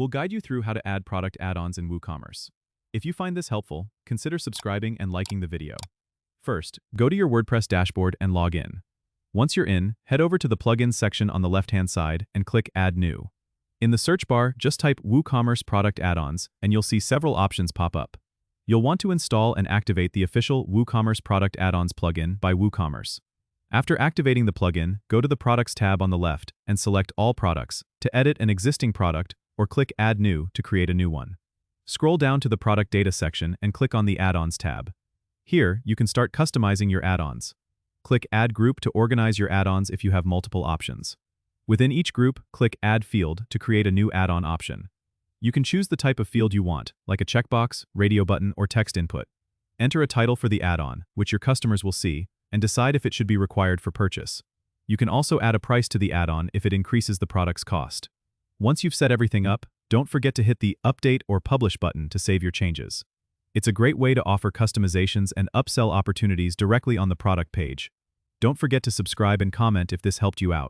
We'll guide you through how to add product add-ons in WooCommerce. If you find this helpful, consider subscribing and liking the video. First, go to your WordPress dashboard and log in. Once you're in, head over to the Plugins section on the left-hand side and click Add New. In the search bar, just type WooCommerce Product Add-ons and you'll see several options pop up. You'll want to install and activate the official WooCommerce Product Add-ons plugin by WooCommerce. After activating the plugin, go to the Products tab on the left and select All Products to edit an existing product or click Add New to create a new one. Scroll down to the Product Data section and click on the Add-ons tab. Here, you can start customizing your add-ons. Click Add Group to organize your add-ons if you have multiple options. Within each group, click Add Field to create a new add-on option. You can choose the type of field you want, like a checkbox, radio button, or text input. Enter a title for the add-on, which your customers will see, and decide if it should be required for purchase. You can also add a price to the add-on if it increases the product's cost. Once you've set everything up, don't forget to hit the Update or Publish button to save your changes. It's a great way to offer customizations and upsell opportunities directly on the product page. Don't forget to subscribe and comment if this helped you out.